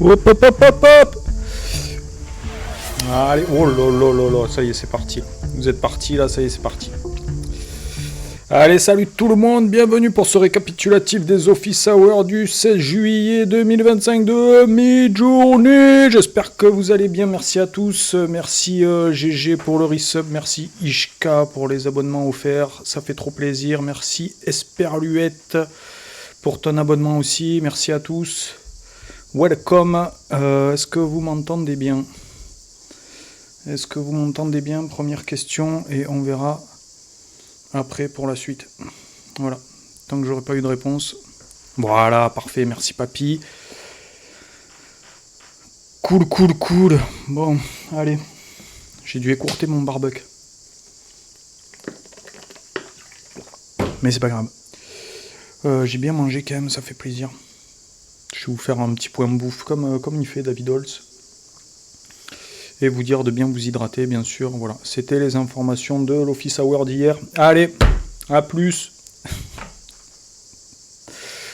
Hop, hop, hop, hop, hop. Allez, oh là là là là, ça y est, c'est parti. Vous êtes partis là, ça y est, c'est parti. Allez, salut tout le monde, bienvenue pour ce récapitulatif des Office Hours du 16 juillet 2025 de mi-journée. J'espère que vous allez bien, merci à tous. Merci GG pour le resub, merci Ishka pour les abonnements offerts, ça fait trop plaisir. Merci Esperluette pour ton abonnement aussi, merci à tous. Welcome, est-ce que vous m'entendez bien? Est-ce que vous m'entendez bien? Première question et on verra après pour la suite. Voilà, tant que j'aurai pas eu de réponse. Voilà, parfait, merci papy. Cool, cool, cool. Bon, allez, j'ai dû écourter mon barbecue. Mais c'est pas grave. J'ai bien mangé quand même, ça fait plaisir. Je vais vous faire un petit point bouffe comme il fait David Holtz. Et vous dire de bien vous hydrater, bien sûr. Voilà, c'était les informations de l'Office Hour d'hier. Allez, à plus.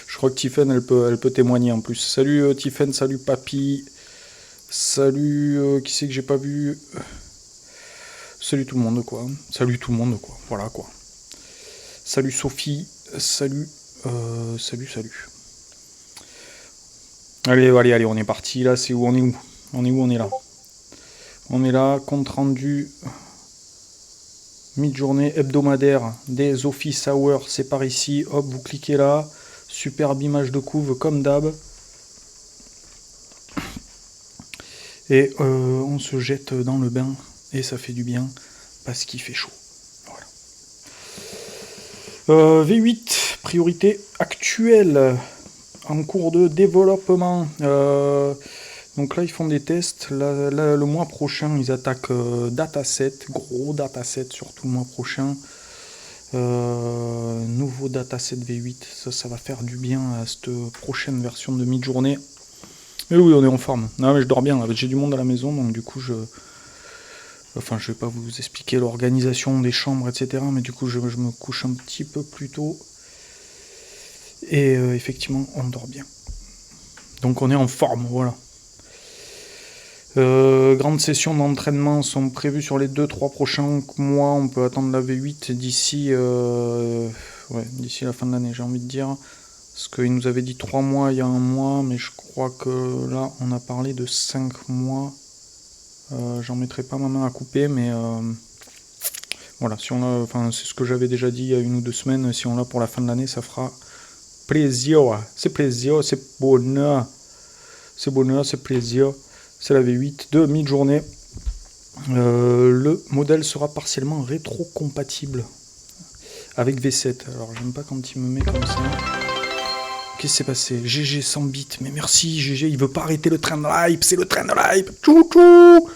Je crois que Tiffen, elle peut témoigner en plus. Salut Tiffen, salut Papy. Salut, qui c'est que j'ai pas vu? Salut tout le monde, quoi. Salut tout le monde, quoi. Voilà, quoi. Salut Sophie. Salut. Salut. Allez, on est parti. Là, c'est où? On est là. On est là, compte rendu mi-journée hebdomadaire des Office Hours, c'est par ici, hop, vous cliquez là, superbe image de couve comme d'hab. Et on se jette dans le bain, et ça fait du bien, parce qu'il fait chaud. Voilà. V8, priorité actuelle, en cours de développement. Donc là, ils font des tests. Là, le mois prochain, ils attaquent dataset, gros dataset, surtout le mois prochain. Nouveau dataset V8, ça va faire du bien à cette prochaine version de mi-journée. Et oui, on est en forme. Non, mais je dors bien. J'ai du monde à la maison, donc du coup, je vais pas vous expliquer l'organisation des chambres, etc. Mais du coup, je me couche un petit peu plus tôt. Et effectivement, on dort bien. Donc on est en forme, voilà. Grandes sessions d'entraînement sont prévues sur les 2-3 prochains mois. On peut attendre la V8 d'ici la fin de l'année, j'ai envie de dire. Parce qu'il nous avait dit 3 mois il y a un mois, mais je crois que là on a parlé de 5 mois. J'en mettrai pas ma main à couper, mais voilà, si on l'a, c'est ce que j'avais déjà dit il y a 1 ou 2 semaines. Si on l'a pour la fin de l'année, ça fera plaisir. C'est plaisir, c'est bonheur. C'est bonheur, c'est plaisir. C'est la V8 de mi-journée. Le modèle sera partiellement rétro-compatible avec V7. Alors j'aime pas quand il me met comme ça. Qu'est-ce qui s'est passé? GG 100 bits. Mais merci GG, il veut pas arrêter le train de l'hype. C'est le train de l'hype. Tchou-tchou.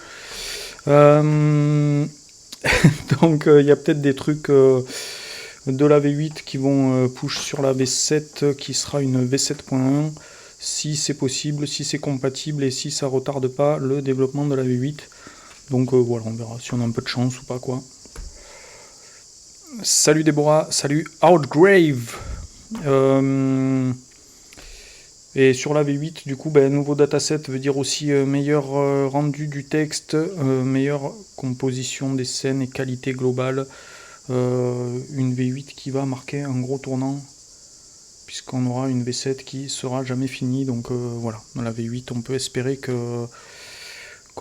Donc il y a peut-être des trucs de la V8 qui vont push sur la V7 qui sera une V7.1. Si c'est possible, si c'est compatible et si ça retarde pas le développement de la V8. Donc voilà, on verra si on a un peu de chance ou pas, quoi. Salut Déborah, salut Outgrave. Et sur la V8, du coup, nouveau dataset veut dire aussi meilleur rendu du texte, meilleure composition des scènes et qualité globale. Une V8 qui va marquer un gros tournant, puisqu'on aura une V7 qui sera jamais finie. Donc voilà, dans la V8 on peut espérer qu'on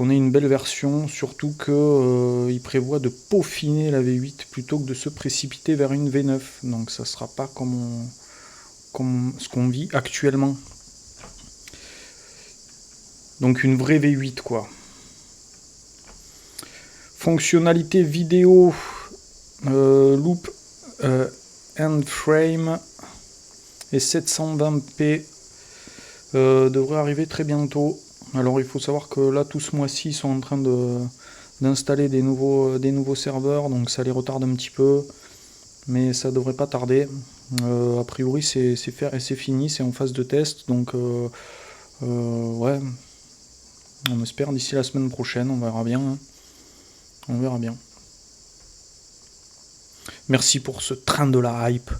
ait une belle version, surtout qu'il prévoit de peaufiner la V8 plutôt que de se précipiter vers une V9. Donc ça sera pas comme ce qu'on vit actuellement. Donc une vraie V8, quoi. Fonctionnalité vidéo, loop end frame et 720p devrait arriver très bientôt. Alors il faut savoir que là tout ce mois-ci ils sont en train d'installer des nouveaux serveurs, donc ça les retarde un petit peu, mais ça devrait pas tarder. A priori c'est fait et c'est fini, c'est en phase de test, donc ouais, on espère d'ici la semaine prochaine, on verra bien. Hein. On verra bien. Merci pour ce train de la hype,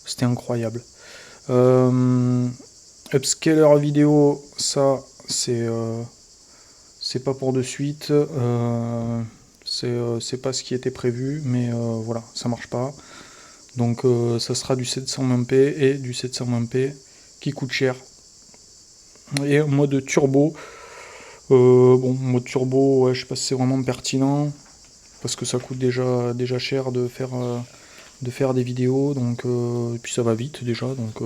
c'était incroyable. Upscaler vidéo, ça c'est pas pour de suite, c'est pas ce qui était prévu, mais voilà, ça marche pas. Donc ça sera du 720p et du 720p qui coûte cher. Et en mode turbo, bon, mode turbo, ouais, je sais pas si c'est vraiment pertinent, parce que ça coûte déjà cher de faire des vidéos, donc et puis ça va vite déjà, donc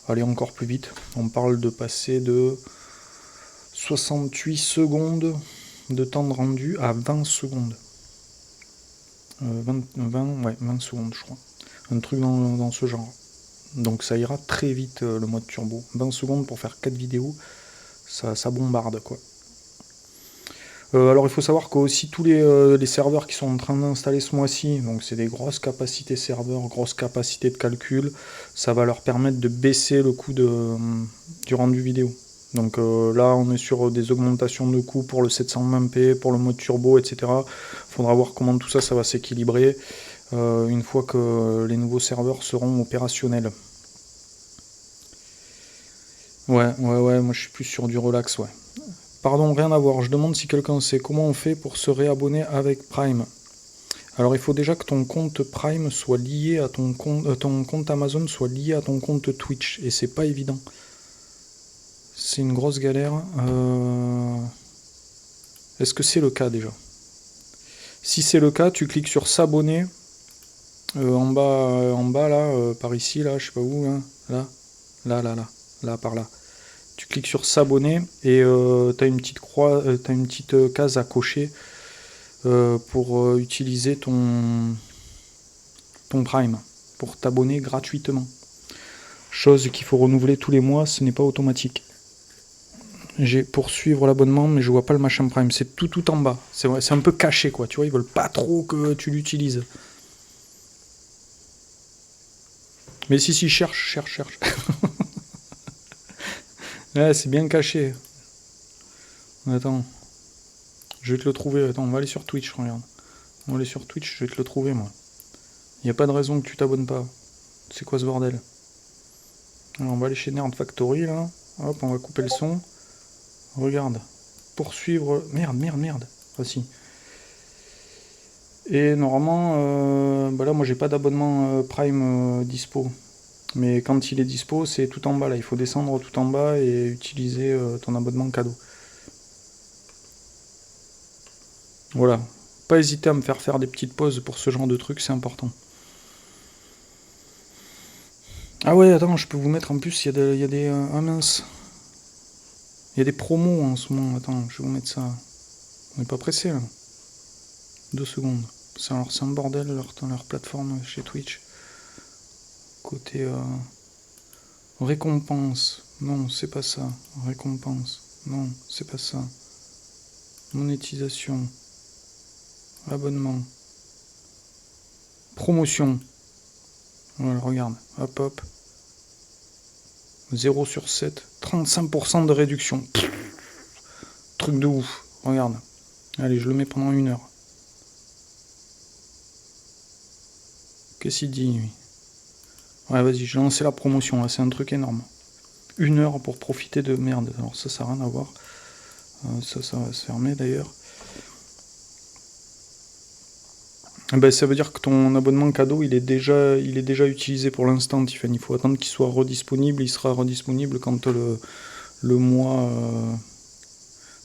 aller encore plus vite. On parle de passer de 68 secondes de temps de rendu à 20 secondes. 20 secondes je crois. Un truc dans ce genre. Donc ça ira très vite le mode turbo. 20 secondes pour faire 4 vidéos, ça bombarde quoi. Alors il faut savoir qu'aussi tous les serveurs qui sont en train d'installer ce mois-ci, donc c'est des grosses capacités serveurs, grosses capacités de calcul, ça va leur permettre de baisser le coût du rendu vidéo. Donc là on est sur des augmentations de coûts pour le 720p, pour le mode turbo, etc. Il faudra voir comment tout ça va s'équilibrer une fois que les nouveaux serveurs seront opérationnels. Ouais, moi je suis plus sur du relax, ouais. Pardon, rien à voir. Je demande si quelqu'un sait comment on fait pour se réabonner avec Prime. Alors il faut déjà que ton compte Prime soit lié à ton compte Amazon soit lié à ton compte Twitch. Et c'est pas évident. C'est une grosse galère. Est-ce que c'est le cas déjà? Si c'est le cas, tu cliques sur s'abonner. En bas là, par ici, là, je sais pas où, hein, là, par là. Tu cliques sur s'abonner et tu as une petite croix, tu as une petite case à cocher pour utiliser ton Prime, pour t'abonner gratuitement. Chose qu'il faut renouveler tous les mois, ce n'est pas automatique. J'ai poursuivre l'abonnement, mais je vois pas le machin Prime. C'est tout en bas. C'est un peu caché, quoi. Tu vois, ils veulent pas trop que tu l'utilises. Mais si, cherche. Ouais, c'est bien caché. Attends. Je vais te le trouver. Attends, on va aller sur Twitch, regarde. On va aller sur Twitch, je vais te le trouver, moi. Il n'y a pas de raison que tu t'abonnes pas. C'est quoi ce bordel? Alors, on va aller chez Nerd Factory, là. Hop, on va couper le son. Regarde. Poursuivre... Merde. Voici. Et normalement, bah là, moi, j'ai pas d'abonnement Prime dispo. Mais quand il est dispo, c'est tout en bas, là. Il faut descendre tout en bas et utiliser ton abonnement cadeau. Voilà. Pas hésiter à me faire des petites pauses pour ce genre de trucs, c'est important. Ah ouais, attends, je peux vous mettre en plus, il y a des ah mince. Il y a des promos en ce moment, attends, je vais vous mettre ça. On n'est pas pressé là. 2 secondes. C'est un bordel leur plateforme chez Twitch. Côté récompense. Non, c'est pas ça. Récompense. Non, c'est pas ça. Monétisation. Abonnement. Promotion. Voilà, regarde. Hop. 0 sur 7. 35% de réduction. Pff, truc de ouf. Regarde. Allez, je le mets pendant 1 heure. Qu'est-ce qu'il dit, lui? Ouais, vas-y, j'ai lancé la promotion, là, c'est un truc énorme. 1 heure pour profiter de merde. Alors ça n'a rien à voir. Ça va se fermer d'ailleurs. Ben, ça veut dire que ton abonnement cadeau, il est déjà utilisé pour l'instant, Tiffany. Il faut attendre qu'il soit redisponible. Il sera redisponible quand le mois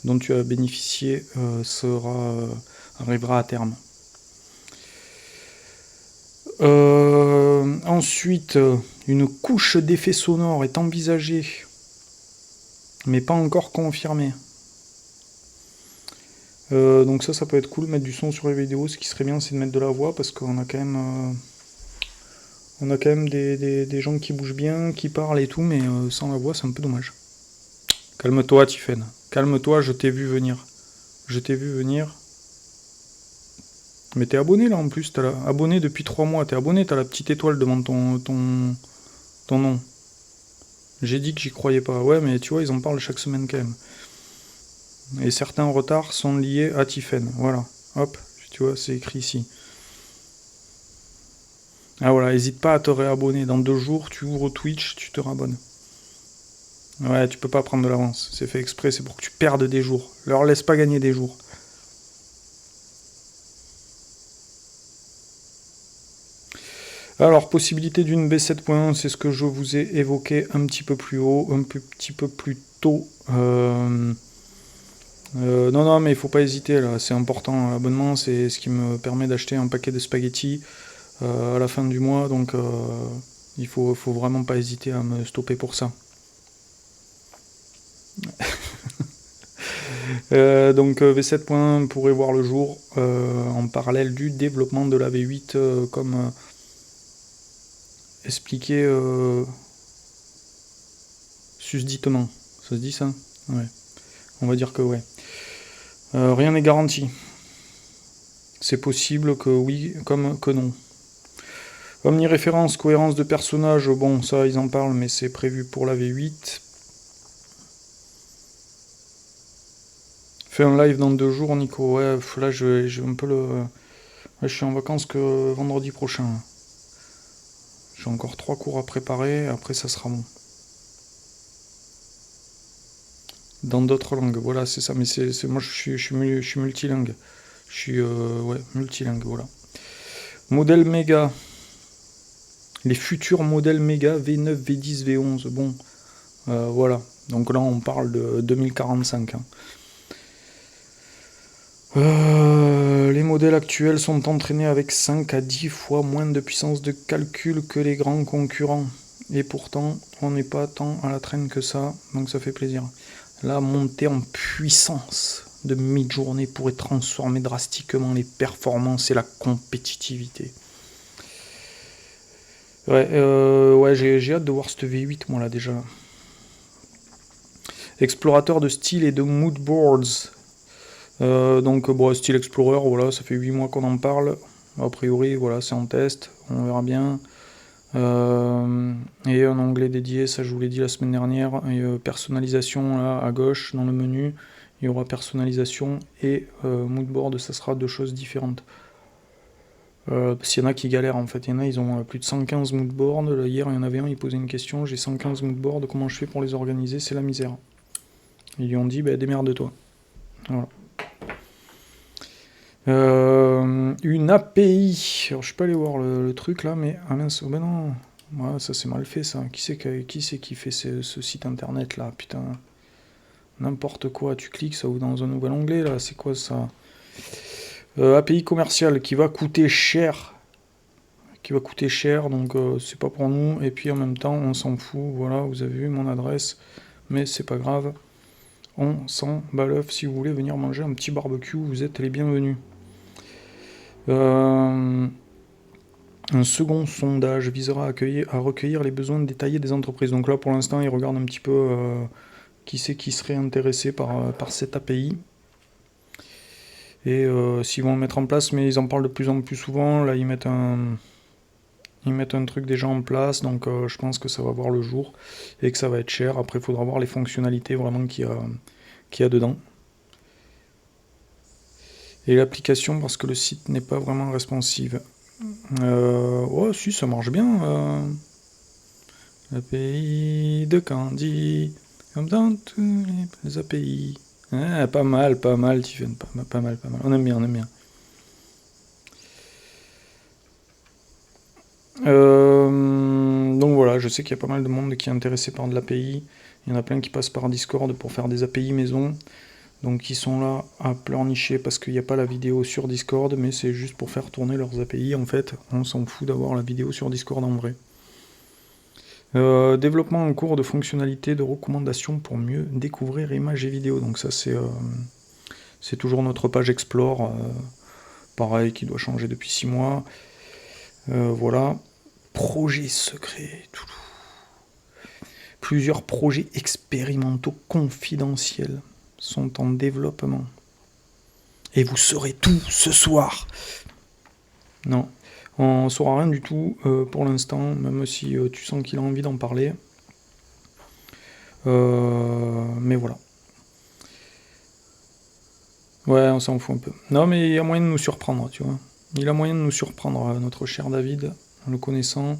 dont tu as bénéficié arrivera à terme. Ensuite, une couche d'effets sonores est envisagée, mais pas encore confirmée. Donc ça peut être cool, mettre du son sur les vidéos. Ce qui serait bien, c'est de mettre de la voix, parce qu'on a quand même des gens qui bougent bien, qui parlent et tout, mais sans la voix, c'est un peu dommage. Calme-toi, Tiffen. Calme-toi, je t'ai vu venir. Mais t'es abonné là en plus, abonné depuis 3 mois, t'es abonné, t'as la petite étoile devant ton nom. J'ai dit que j'y croyais pas. Ouais, mais tu vois, ils en parlent chaque semaine quand même. Et certains retards sont liés à Tiffen. Voilà. Hop, tu vois, c'est écrit ici. Ah voilà, n'hésite pas à te réabonner. Dans 2 jours, tu ouvres Twitch, tu te rabonnes. Ouais, tu peux pas prendre de l'avance. C'est fait exprès, c'est pour que tu perdes des jours. Leur laisse pas gagner des jours. Alors, possibilité d'une B7.1, c'est ce que je vous ai évoqué un petit peu plus haut, un petit peu plus tôt. Non, mais il faut pas hésiter, là, c'est important. L'abonnement, c'est ce qui me permet d'acheter un paquet de spaghettis à la fin du mois, donc il faut vraiment pas hésiter à me stopper pour ça. Donc V7.1 pourrait voir le jour en parallèle du développement de la V8 comme expliqué susditement. Ça se dit ça? Ouais. On va dire que ouais. Rien n'est garanti. C'est possible que oui comme que non. Omniréférence, cohérence de personnage, bon ça ils en parlent mais c'est prévu pour la V8. Fais un live dans 2 jours Nico, ouais là je un peu le... Ouais, je suis en vacances que vendredi prochain. J'ai encore 3 cours à préparer, après ça sera bon. Dans d'autres langues, voilà c'est ça, mais moi je suis multilingue. Je suis ouais, multilingue, voilà. Modèle méga. Les futurs modèles méga V9, V10, V11, bon, voilà. Donc là on parle de 2045. Hein. Les modèles actuels sont entraînés avec 5 à 10 fois moins de puissance de calcul que les grands concurrents. Et pourtant, on n'est pas tant à la traîne que ça, donc ça fait plaisir. La montée en puissance de mid-journée pourrait transformer drastiquement les performances et la compétitivité. Ouais, j'ai hâte de voir cette V8, moi là déjà. Explorateur de style et de mood boards. Donc bon, Style Explorer, voilà, ça fait 8 mois qu'on en parle. A priori, voilà, c'est en test, on verra bien. Et un onglet dédié, ça je vous l'ai dit la semaine dernière. Et, personnalisation là à gauche dans le menu, il y aura personnalisation et moodboard, ça sera 2 choses différentes. Parce qu'il y en a qui galèrent en fait, il y en a ils ont plus de 115 moodboards. Là, hier il y en avait un, il posait une question, j'ai 115 moodboards, comment je fais pour les organiser? C'est la misère. Ils lui ont dit, bah démerde-toi. Voilà. Une API. Alors je suis pas allé voir le truc là, mais ah mince, oh ben non, ouais, ça c'est mal fait ça. Qui c'est qui fait ce site internet là? Putain, n'importe quoi. Tu cliques, ça ouvre dans un nouvel onglet là. C'est quoi ça? API commerciale qui va coûter cher. Donc c'est pas pour nous. Et puis en même temps, on s'en fout. Voilà, vous avez vu mon adresse, mais c'est pas grave. On s'en bat l'œuf. Si vous voulez venir manger un petit barbecue, vous êtes les bienvenus. Un second sondage visera à recueillir les besoins détaillés des entreprises. Donc là, pour l'instant, ils regardent un petit peu qui c'est qui serait intéressé par cette API. Et s'ils vont le mettre en place, mais ils en parlent de plus en plus souvent. Là, ils mettent un truc déjà en place, donc je pense que ça va voir le jour et que ça va être cher. Après, il faudra voir les fonctionnalités vraiment qu'il y a dedans. Et l'application, parce que le site n'est pas vraiment responsive. Ouais, si, ça marche bien. API de Candy, comme dans tous les API. Ah, pas mal, Tiffen, pas mal. On aime bien. Donc voilà, je sais qu'il y a pas mal de monde qui est intéressé par de l'API. Il y en a plein qui passent par Discord pour faire des API maison. Donc ils sont là à pleurnicher parce qu'il n'y a pas la vidéo sur Discord, mais c'est juste pour faire tourner leurs API. En fait, on s'en fout d'avoir la vidéo sur Discord en vrai. Développement en cours de fonctionnalités de recommandation pour mieux découvrir images et vidéos. Donc ça c'est toujours notre page Explore, pareil, qui doit changer depuis 6 mois. Voilà. Projet secret. Plusieurs projets expérimentaux confidentiels sont en développement. Et vous saurez tout ce soir. Non, on ne saura rien du tout pour l'instant, même si tu sens qu'il a envie d'en parler. Mais voilà. Ouais, on s'en fout un peu. Non, mais il y a moyen de nous surprendre, tu vois. Il a moyen de nous surprendre, notre cher David, en le connaissant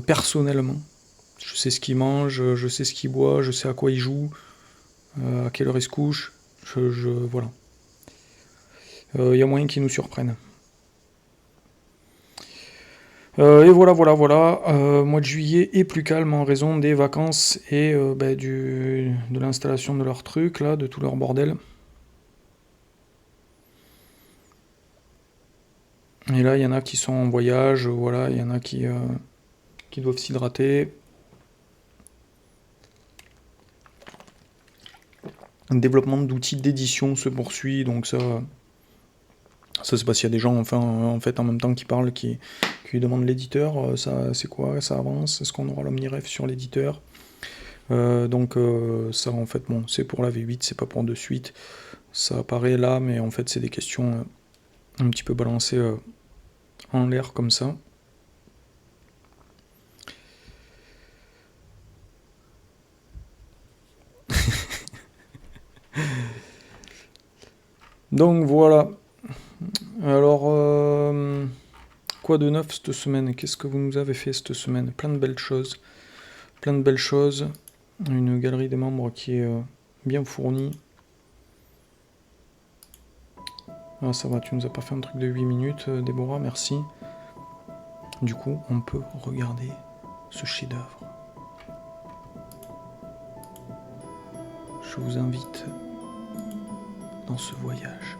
personnellement. Je sais ce qu'il mange, je sais ce qu'il boit, je sais à quoi il joue, à quelle heure il se couche. Voilà. Il y a moyen qu'ils nous surprennent. Et voilà. Mois de juillet est plus calme en raison des vacances et de l'installation de leurs trucs, là, de tout leur bordel. Et là, il y en a qui sont en voyage, voilà, il y en a qui doivent s'hydrater. Le développement d'outils d'édition se poursuit, donc ça c'est parce qu'il y a des gens en fait en même temps qui parlent, qui lui demandent l'éditeur, ça c'est quoi, ça avance, est-ce qu'on aura l'OmniRef sur l'éditeur? Ça en fait bon, c'est pour la V8, c'est pas pour de suite. Ça apparaît là, mais en fait c'est des questions un petit peu balancées en l'air comme ça. Donc voilà. Alors, quoi de neuf cette semaine? Qu'est-ce que vous nous avez fait cette semaine? Plein de belles choses. Plein de belles choses. Une galerie des membres qui est bien fournie. Ah ça va, tu nous as pas fait un truc de 8 minutes, Déborah, merci. Du coup, on peut regarder ce chef-d'œuvre. Je vous invite dans ce voyage.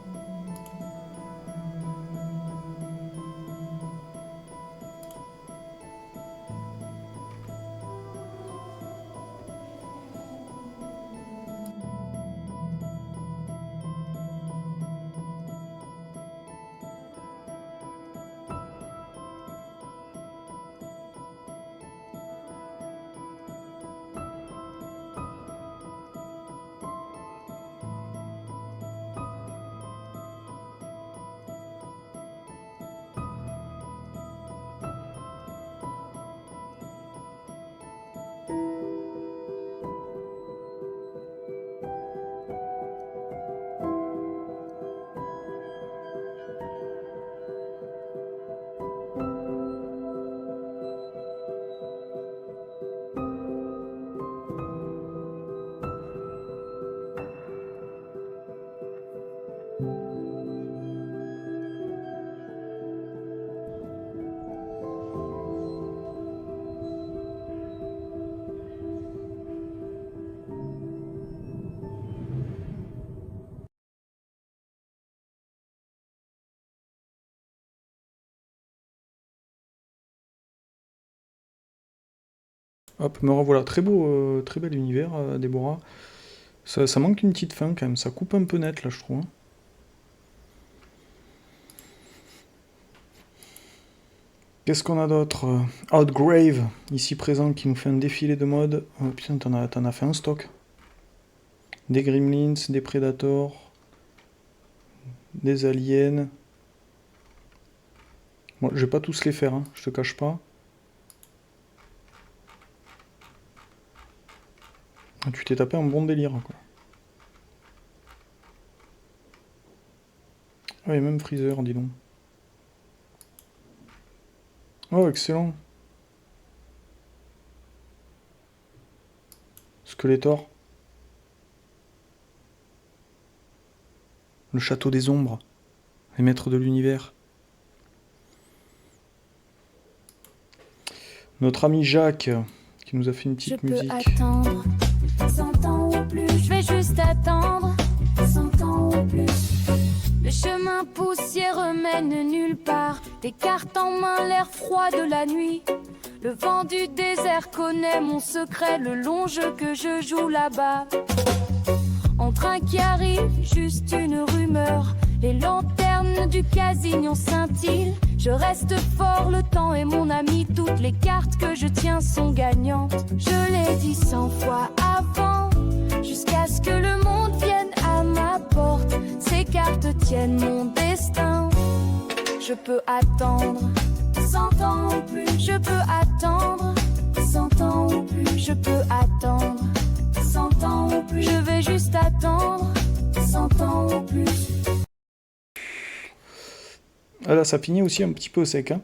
Hop, me revoilà. Très beau, très bel univers, Déborah. Ça manque une petite fin quand même, ça coupe un peu net là je trouve. Qu'est-ce qu'on a d'autre? Outgrave, ici présent, qui nous fait un défilé de mode. Oh putain, t'en as fait un stock. Des Gremlins, des Predators, des Aliens. Bon, je vais pas tous les faire, hein, je te cache pas. Tu t'es tapé un bon délire, quoi. Ah, et même Freezer, dis donc. Oh, excellent. Skeletor. Le château des ombres. Les maîtres de l'univers. Notre ami Jacques, qui nous a fait une petite musique. Je peux attendre 100 ans ou plus. Je vais juste attendre 100 ans ou plus. Le chemin poussiéreux mène nulle part. Des cartes en main, l'air froid de la nuit. Le vent du désert connaît mon secret, le long jeu que je joue là-bas. En train qui arrive, juste une rumeur. Les lanternes du Casignon scintillent. Je reste fort, le temps est mon ami. Toutes les cartes que je tiens sont gagnantes. Je l'ai dit 100 fois avant, jusqu'à ce que le monde vienne à ma porte. Ces cartes tiennent mon destin. Je peux attendre 100 ans ou plus. Je peux attendre 100 ans ou plus. Je peux attendre 100 ans ou plus. Je vais juste attendre 100 ans ou plus. Ah là, ça finit aussi un petit peu sec, hein.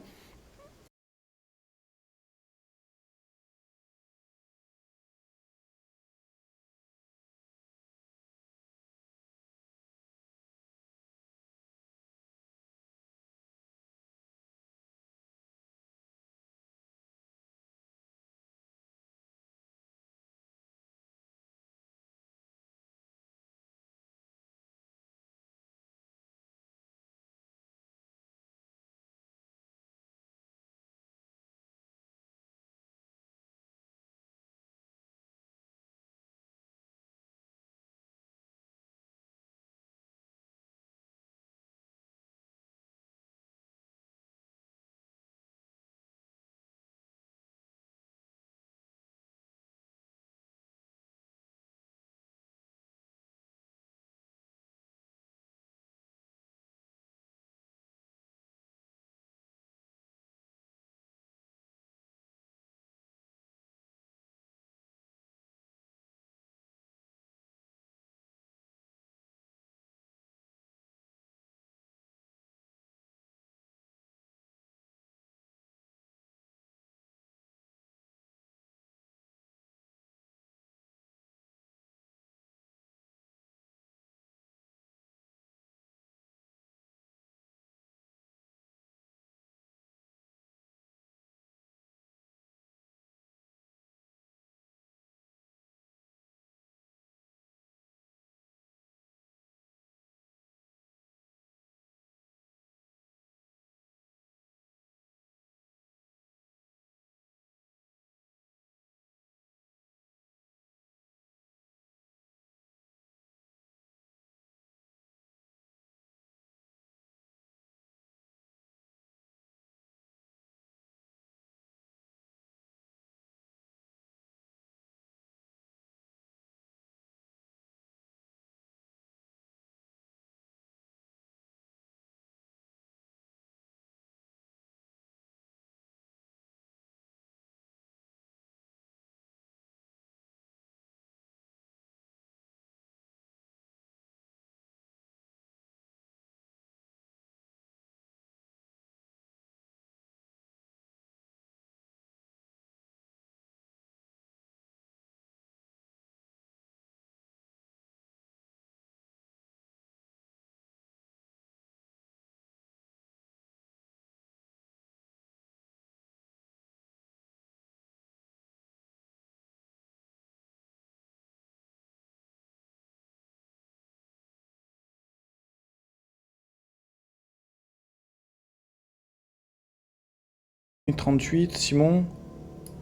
38, Simon.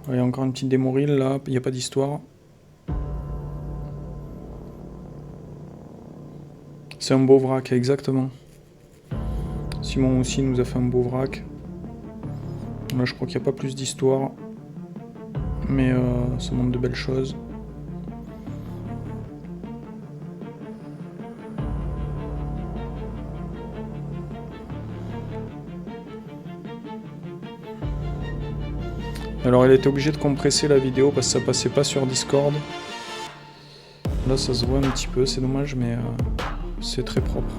Il y a encore une petite démo reel là, il n'y a pas d'histoire. C'est un beau vrac, exactement. Simon aussi nous a fait un beau vrac. Là je crois qu'il n'y a pas plus d'histoire. Mais ça montre de belles choses. Alors elle était obligée de compresser la vidéo parce que ça passait pas sur Discord. Là ça se voit un petit peu, c'est dommage mais c'est très propre.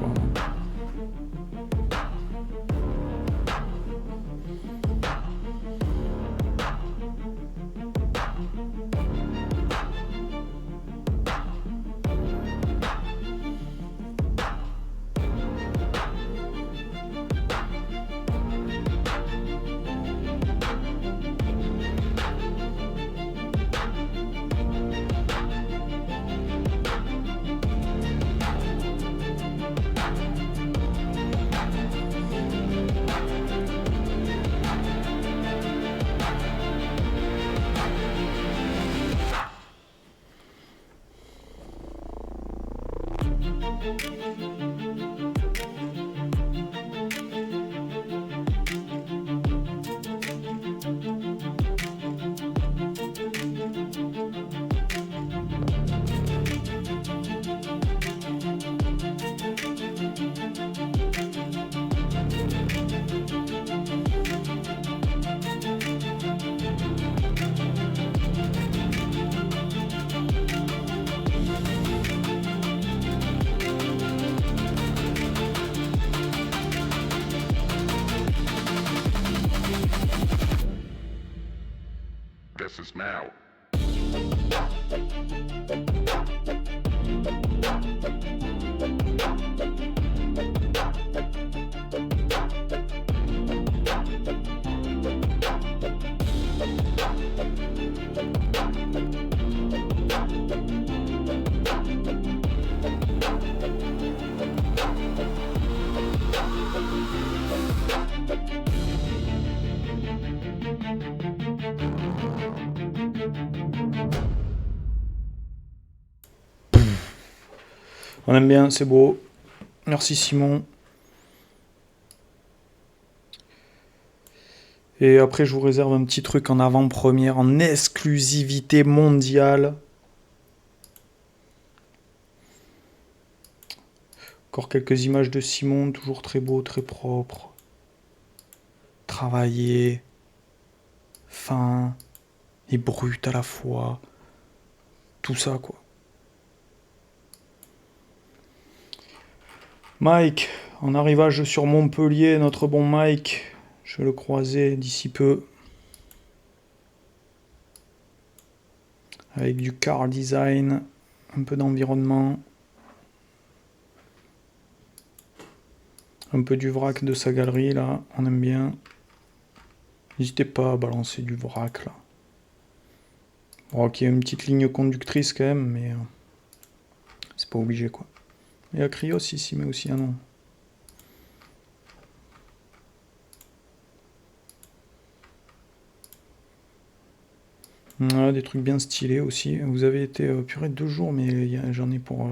This is now. On aime bien, c'est beau. Merci Simon. Et après, je vous réserve un petit truc en avant-première, en exclusivité mondiale. Encore quelques images de Simon, toujours très beau, très propre. Travaillé, fin et brut à la fois. Tout ça, quoi. Mike, en arrivage sur Montpellier, notre bon Mike, je vais le croiser d'ici peu. Avec du car design, un peu d'environnement. Un peu du vrac de sa galerie, là, on aime bien. N'hésitez pas à balancer du vrac, là. Bon, ok, une petite ligne conductrice quand même, mais c'est pas obligé, quoi. Il y a Krios ici, mais aussi un nom. Ah, des trucs bien stylés aussi. Vous avez été purée 2 jours, mais j'en ai pour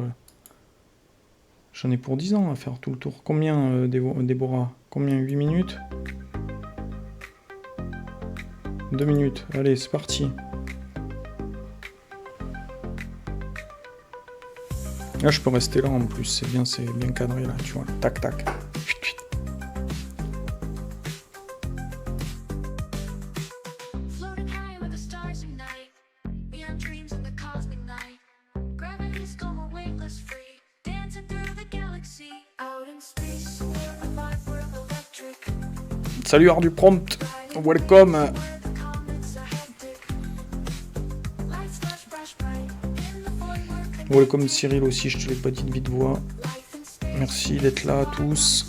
10 ans à faire tout le tour. Combien, Déborah? Combien? 8 minutes? 2 minutes. Allez, c'est parti. Là, je peux rester là en plus. C'est bien cadré là, tu vois. Tac, tac. Salut Ardu Prompt, welcome. Welcome Cyril aussi, je te l'ai pas dit de vive voix. Merci d'être là à tous.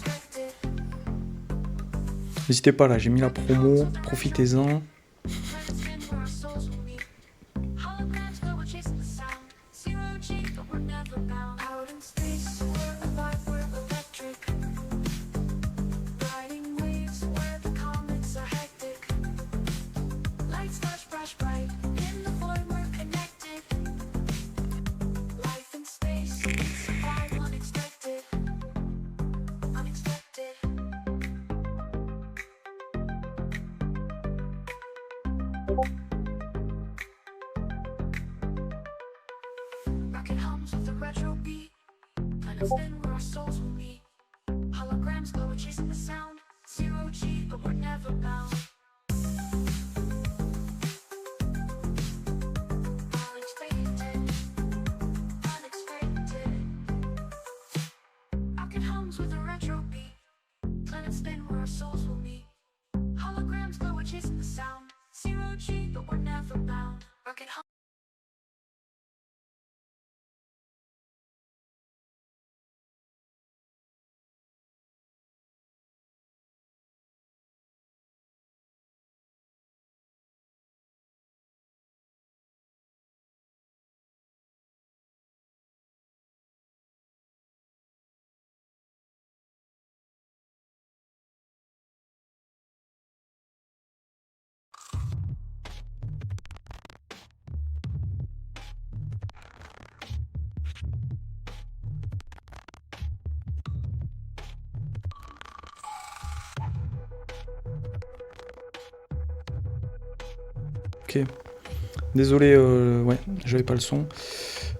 N'hésitez pas là, j'ai mis la promo, profitez-en. Rocket hums with the retro beat. Planets spin where our souls will meet. Holograms glow, chasing the sound. Zero G, but we're never bound. Unexpected, unexpected. Rocket hums with a retro beat. Planets spin where our souls will meet. Holograms glow, we're chasing the sound. Zero G, but we're never bound. Rocket hums. Ok. Désolé, ouais, j'avais pas le son.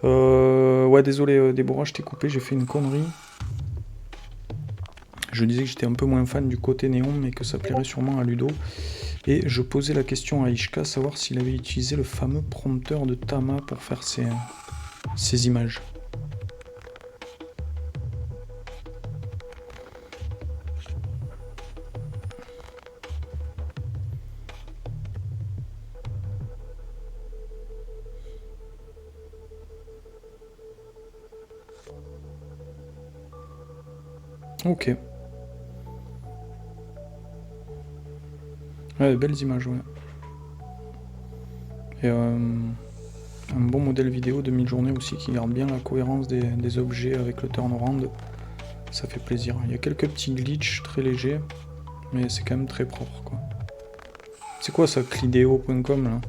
Ouais, désolé, Déborah, je t'ai coupé, j'ai fait une connerie. Je disais que j'étais un peu moins fan du côté néon, mais que ça plairait sûrement à Ludo. Et je posais la question à Ishka, savoir s'il avait utilisé le fameux prompteur de Tama pour faire ces images. Ok. Ouais, belles images, ouais. Et un bon modèle vidéo de mid-journée aussi qui garde bien la cohérence des objets avec le turnaround. Ça fait plaisir. Il y a quelques petits glitches très légers, mais c'est quand même très propre, quoi. C'est quoi ça, clideo.com là?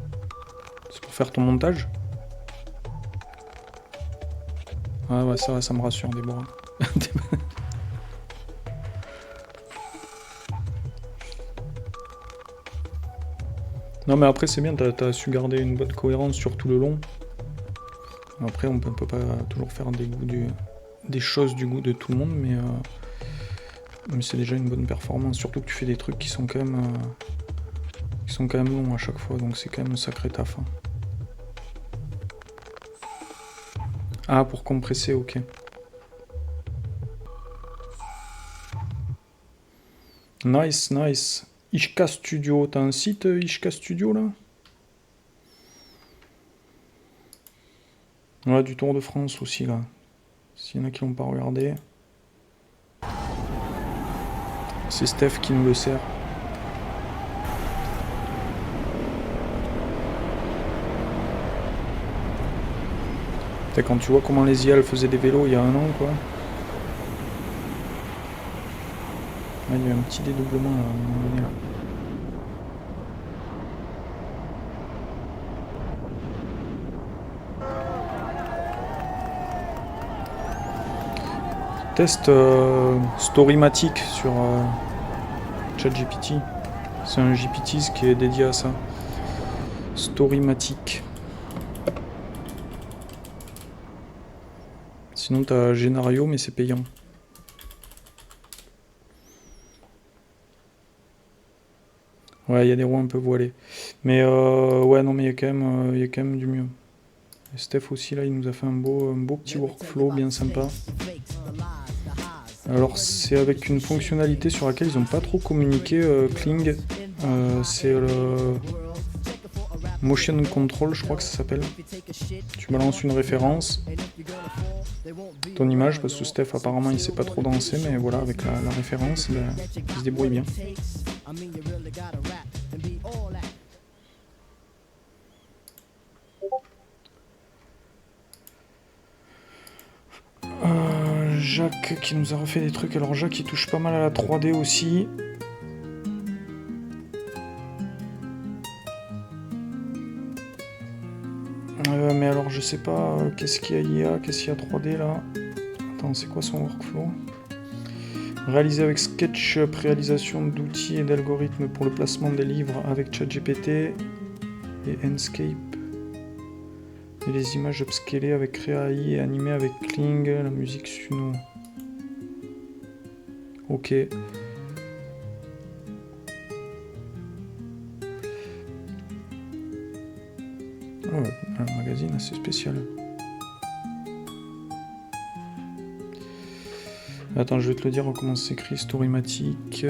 C'est pour faire ton montage? Ah ouais, ça me rassure, Déborah. Non mais après c'est bien, t'as su garder une bonne cohérence sur tout le long. Après on peut pas toujours faire des choses du goût de tout le monde, mais c'est déjà une bonne performance. Surtout que tu fais des trucs qui sont quand même longs à chaque fois, donc c'est quand même un sacré taf. Hein. Ah, pour compresser, ok. Nice, nice. Ishka Studio, t'as un site Ishka Studio là? Ouais, du Tour de France aussi là. S'il y en a qui l'ont pas regardé. C'est Steph qui nous le sert. T'as quand tu vois comment les IA faisaient des vélos il y a un an quoi. Ah, il y a eu un petit dédoublement là, à un moment donné là. Test Storymatic sur ChatGPT. C'est un GPT qui est dédié à ça. Storymatic. Sinon t'as Genario mais c'est payant. Ouais, il y a des roues un peu voilées. Mais ouais, non, mais il y a quand même du mieux. Et Steph aussi, là, il nous a fait un beau petit workflow bien sympa. Alors, c'est avec une fonctionnalité sur laquelle ils n'ont pas trop communiqué, Kling. C'est le Motion Control, je crois que ça s'appelle. Tu balances une référence, ton image, parce que Steph, apparemment, il sait pas trop danser, mais voilà, avec la référence, ben, il se débrouille bien. Jacques qui nous a refait des trucs. Alors Jacques il touche pas mal à la 3D aussi. Mais alors je sais pas qu'est-ce qu'il y a, qu'est-ce qu'il y a 3D là. Attends, c'est quoi son workflow? Réalisé avec SketchUp, réalisation d'outils et d'algorithmes pour le placement des livres avec ChatGPT. et Enscape. Et les images upscalées avec Créai et animées avec Kling, la musique Suno. Ok. Oh, un magazine assez spécial. Attends, je vais te le dire comment ça s'écrit. Storymatic.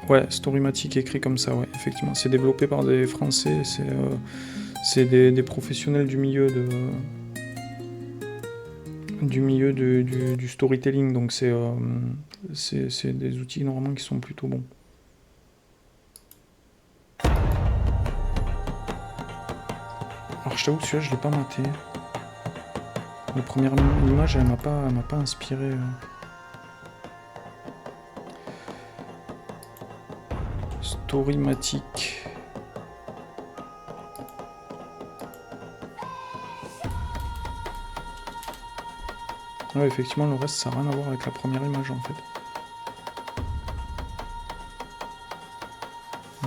Ouais, Storymatic écrit comme ça, ouais, effectivement. C'est développé par des Français, c'est des professionnels du milieu du storytelling, donc c'est des outils normalement qui sont plutôt bons. Alors je t'avoue que celui-là je l'ai pas maté. La première image elle m'a pas inspiré. Storymatic. Ouais, effectivement, le reste, ça n'a rien à voir avec la première image, en fait.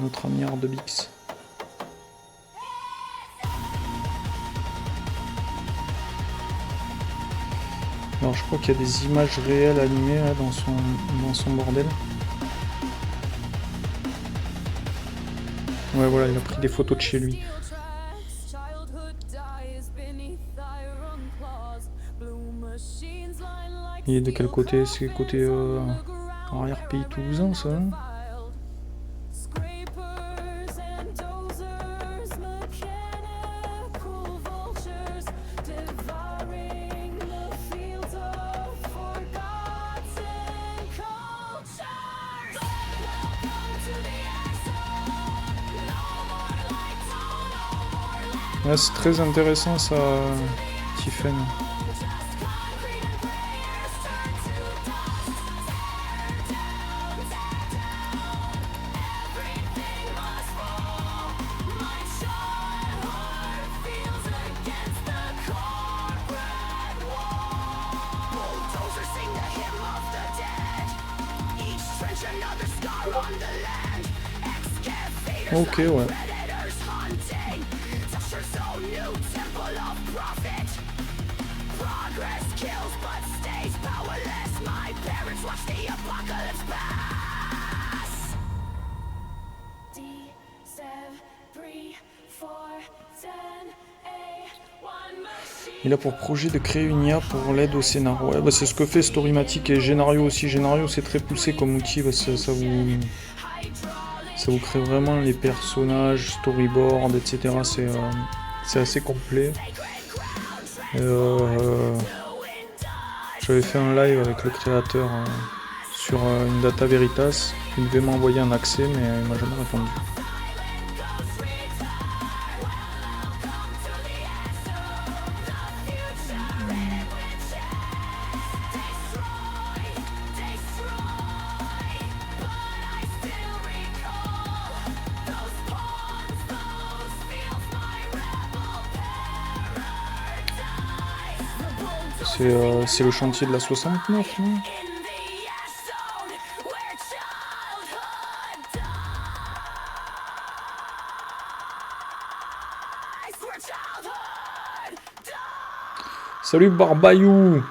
Notre ami Ardebix. Alors, je crois qu'il y a des images réelles animées là, dans son bordel. Ouais, voilà, il a pris des photos de chez lui. Il est de quel côté? C'est côté arrière-pays toulousain, ça, hein? Ouais, c'est très intéressant ça, Tiffen. Ok, ouais. Il a pour projet de créer une IA pour l'aide au scénario. Ouais, bah c'est ce que fait Storymatic et Génario aussi. Génario c'est très poussé comme outil, parce que ça vous crée vraiment les personnages, storyboard, etc. C'est assez complet. J'avais fait un live avec le créateur sur une data veritas. Il devait m'envoyer un accès, mais il m'a jamais répondu. C'est le chantier de la 69, non ? Salut Barbayou!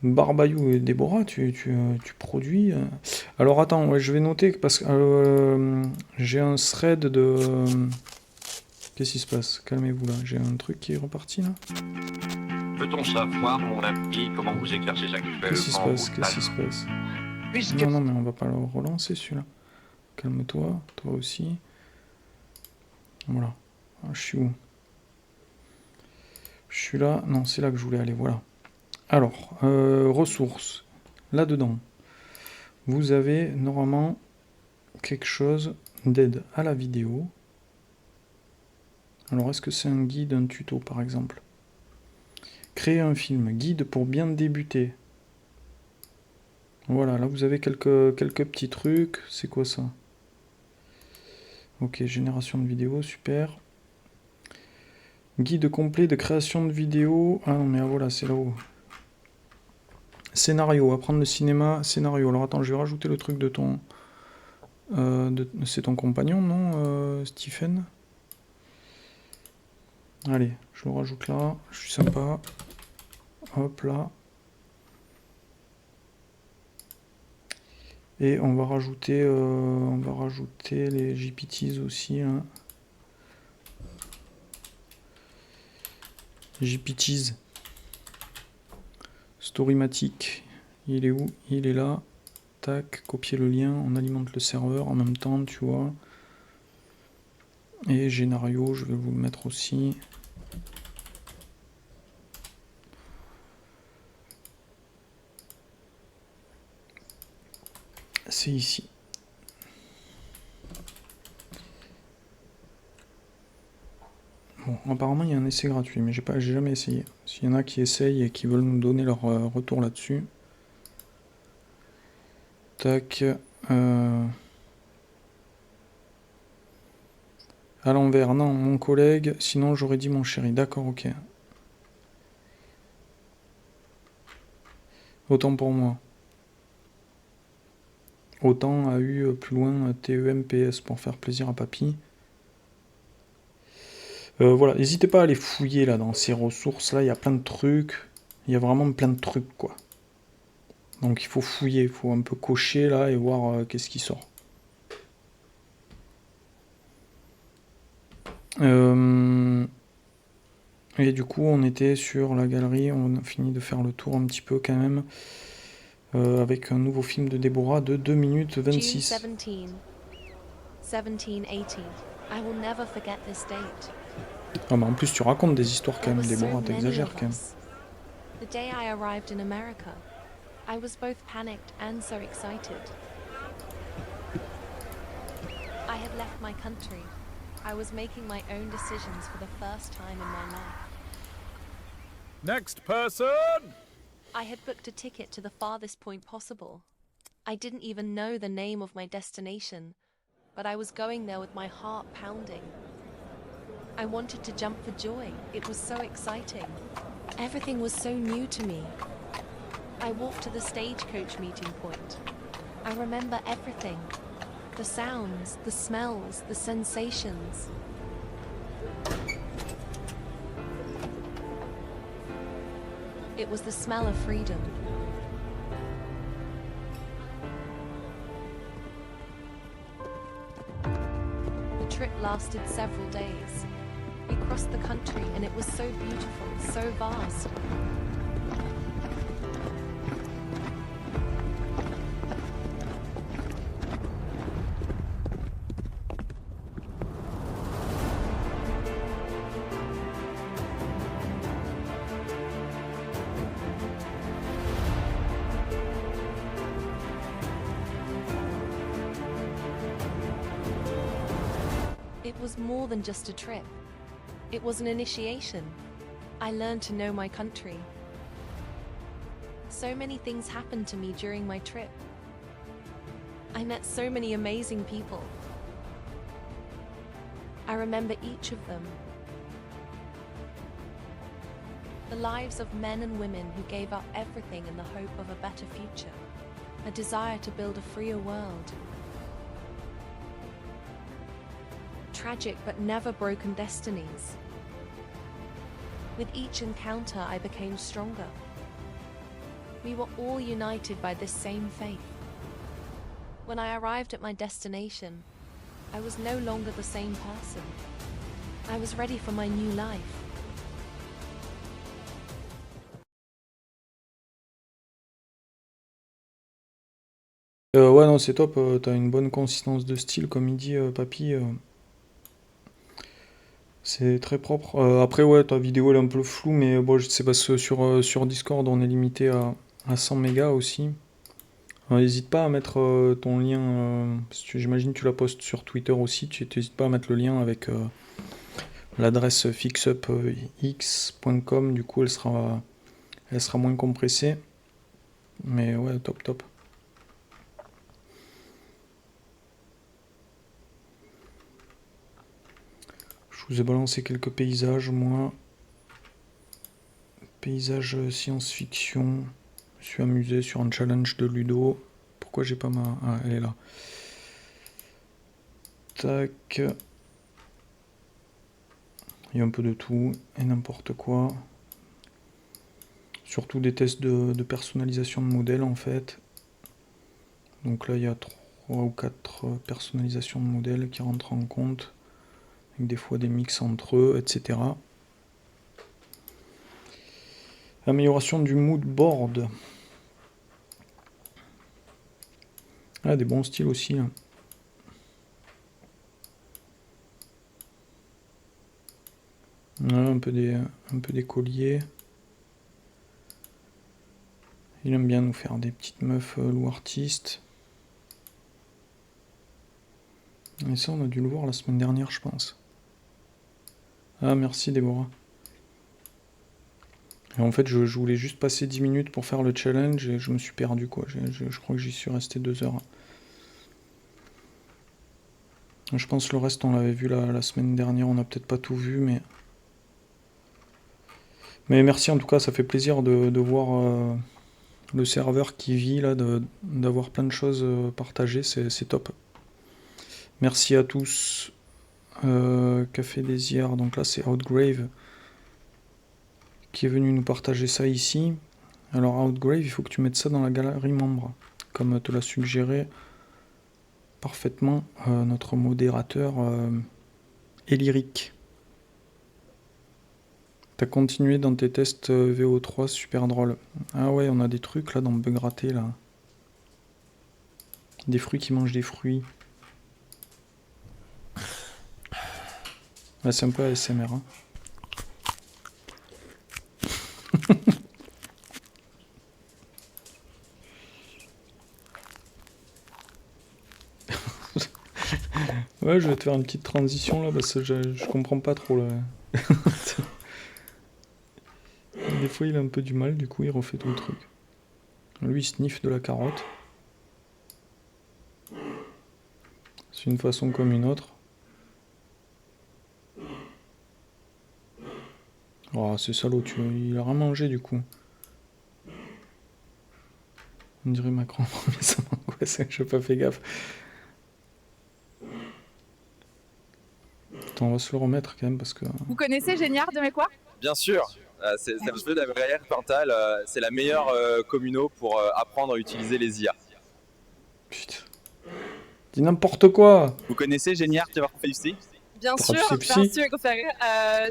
Barbayou et Déborah, tu produis... Alors attends, ouais, je vais noter, parce que j'ai un thread de... Qu'est-ce qui se passe? Calmez-vous là, j'ai un truc qui est reparti là. Peut-on savoir, mon ami, comment vous exercez actuellement? Qu'est-ce qui se passe? Qu'est-ce qui se passe? Non, mais on va pas le relancer celui-là. Calme-toi, toi aussi. Voilà. Ah, je suis où? Je suis là. Non, c'est là que je voulais aller, voilà. Alors, ressources. Là-dedans, vous avez normalement quelque chose d'aide à la vidéo. Alors, est-ce que c'est un guide, un tuto, par exemple? Créer un film, guide pour bien débuter. Voilà, là vous avez quelques petits trucs. C'est quoi ça? Ok, génération de vidéos, super. Guide complet de création de vidéos. Ah non, mais voilà, c'est là-haut. Scénario, apprendre le cinéma, scénario. Alors attends, je vais rajouter le truc de ton C'est ton compagnon, non, Stephen? Allez, je le rajoute là, je suis sympa. Hop là. Et on va rajouter les GPTs aussi. Hein. GPTs. Storymatic. Il est où? Il est là. Tac, copier le lien, on alimente le serveur en même temps, tu vois. Et Génario, je vais vous le mettre aussi. C'est ici. Bon, apparemment il y a un essai gratuit, mais j'ai jamais essayé. S'il y en a qui essayent et qui veulent nous donner leur retour là-dessus. Tac. À l'envers, non, mon collègue, sinon j'aurais dit mon chéri. D'accord, ok. Autant pour moi. Autant a eu plus loin TEMPS pour faire plaisir à papy. Voilà, n'hésitez pas à aller fouiller là dans ces ressources là, il y a plein de trucs. Il y a vraiment plein de trucs quoi. Donc il faut fouiller, il faut un peu cocher là et voir qu'est-ce qui sort. Et du coup on était sur la galerie, on a fini de faire le tour un petit peu quand même. Avec un nouveau film de Déborah de 2 minutes 26. June 17, 1780. I will never forget this date. Ah bah en plus tu racontes des histoires quand There même, were so Déborah, many t'exagères of quand même. us. The day I arrived in America, I was both panicked and so excited. I had left my country. I was making my own decisions for the first time in my life. Next person! I had booked a ticket to the farthest point possible. I didn't even know the name of my destination, but I was going there with my heart pounding. I wanted to jump for joy. It was so exciting. Everything was so new to me. I walked to the stagecoach meeting point. I remember everything. The sounds, the smells, the sensations. It was the smell of freedom. The trip lasted several days. We crossed the country and it was so beautiful, so vast. It was more than just a trip. It was an initiation. I learned to know my country. So many things happened to me during my trip. I met so many amazing people. I remember each of them. The lives of men and women who gave up everything in the hope of a better future, a desire to build a freer world. Tragic but never broken destinies. With each encounter, I became stronger. We were all united by this same faith. When I arrived at my destination, I was no longer the same person. I was ready for my new life. Ouais, non, c'est top, t'as une bonne consistance de style, comme il dit papy. C'est très propre. Après, ouais, ta vidéo elle est un peu floue, mais bon, c'est parce que sur Discord on est limité à 100 mégas aussi. N'hésite pas à mettre ton lien, parce que j'imagine que tu la postes sur Twitter aussi, tu n'hésites pas à mettre le lien avec l'adresse fixupx.com, du coup elle sera moins compressée. Mais ouais, top top. Je vous ai balancé quelques paysages, moi. Paysage science-fiction. Je me suis amusé sur un challenge de Ludo. Pourquoi j'ai pas ma... Ah, elle est là. Tac. Il y a un peu de tout et n'importe quoi. Surtout des tests de personnalisation de modèles en fait. Donc là il y a 3 ou 4 personnalisations de modèles qui rentrent en compte. Avec des fois des mix entre eux, etc. Amélioration du mood board. Ah, des bons styles aussi. Là. Voilà, un peu des colliers. Il aime bien nous faire des petites meufs loup artistes. Et ça, on a dû le voir la semaine dernière, je pense. Ah, merci Déborah. Et en fait, je voulais juste passer 10 minutes pour faire le challenge et je me suis perdu, quoi. Je crois que j'y suis resté 2 heures. Je pense que le reste, on l'avait vu la semaine dernière. On n'a peut-être pas tout vu, mais... Mais merci en tout cas, ça fait plaisir de voir le serveur qui vit, là, d'avoir plein de choses partagées. C'est top. Merci à tous. Café Désir, donc là c'est Outgrave qui est venu nous partager ça ici. Alors Outgrave, il faut que tu mettes ça dans la galerie membre, comme te l'a suggéré parfaitement notre modérateur Eliric. T'as continué dans tes tests VO3, super drôle. Ah ouais, on a des trucs là dans Bug Raté là. Des fruits qui mangent des fruits. Ouais, c'est un peu ASMR. Hein. Ouais, je vais te faire une petite transition là parce que je comprends pas trop là. Des fois il a un peu du mal, du coup il refait tout le truc. Lui il sniffe de la carotte. C'est une façon comme une autre. Oh, c'est salaud, il a rien mangé du coup. On dirait Macron, mais ça m'angoisse, je n'ai pas fait gaffe. Attends, on va se le remettre quand même parce que... Vous connaissez Géniard de mes quoi? Bien sûr, c'est un petit peu de Gabriel Pental, c'est la meilleure communauté pour apprendre à utiliser les IA. Putain. Dis n'importe quoi. Vous connaissez Géniard qui va faire ici? Bien sûr,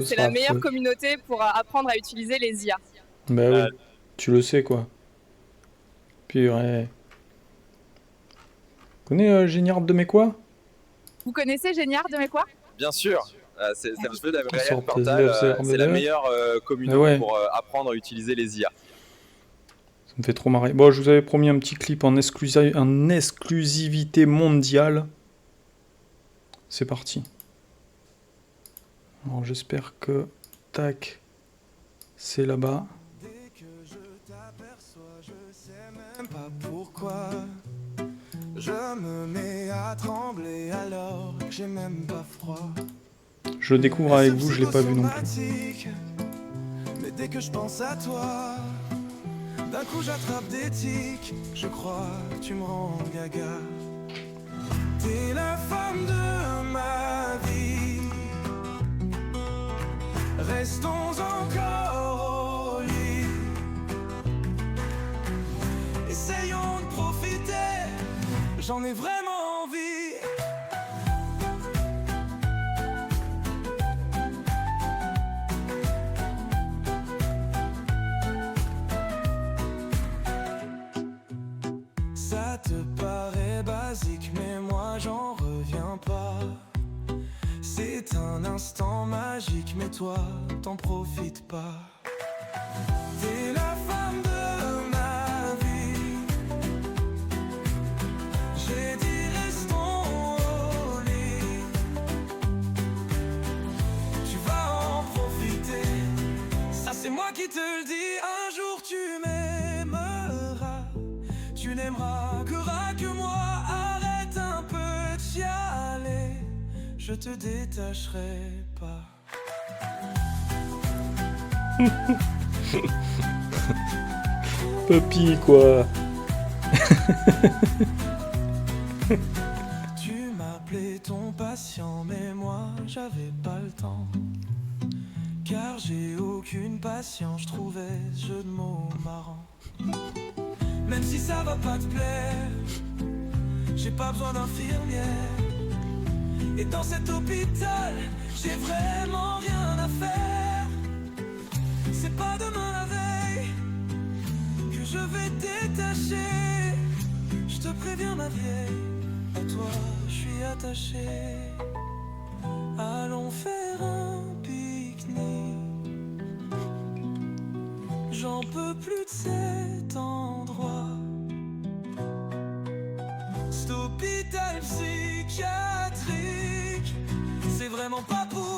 c'est la meilleure communauté pour apprendre à utiliser les IA. Bah oui, tu le sais quoi. Purée. Tu connais Géniard de mes quoi? Vous connaissez Géniard de mes quoi? Bien sûr, c'est un petit peu de Gabriel Pental, c'est la meilleure communauté pour apprendre à utiliser les IA. Ça me fait trop marrer. Bon, je vous avais promis un petit clip en exclusivité mondiale. C'est parti. Alors j'espère que... Tac. C'est là-bas. Dès que je t'aperçois, je sais même pas pourquoi. Je me mets à trembler alors que j'ai même pas froid. Je le découvre avec vous, je l'ai pas vu non plus. Mais dès que je pense à toi, d'un coup j'attrape des tics. Je crois que tu me rends gaga. T'es la femme de ma vie. Restons encore au lit. Essayons de profiter. J'en ai vraiment envie. Ça te paraît basique, mais moi j'en reviens pas. C'est un instant magique, mais toi t'en profites pas. T'es la femme de ma vie. J'ai dit restons au lit. Tu vas en profiter. Ça c'est moi qui te le dis. Un jour tu m'aimeras. Tu n'aimeras que moi. Arrête un peu de chialer. Je te détacherai pas. Papy quoi. Tu m'as appeler ton patient, mais moi j'avais pas le temps. Car j'ai aucune patience, je trouvais ce jeu de mots marrant. Même si ça va pas te plaire, j'ai pas besoin d'infirmière. Et dans cet hôpital, j'ai vraiment rien à faire. C'est pas demain la veille que je vais détacher. Je te préviens ma vieille, à toi je suis attaché. Allons faire un pique-nique. J'en peux plus de cet endroit. Cet hôpital psychiatrique, c'est vraiment pas pour moi.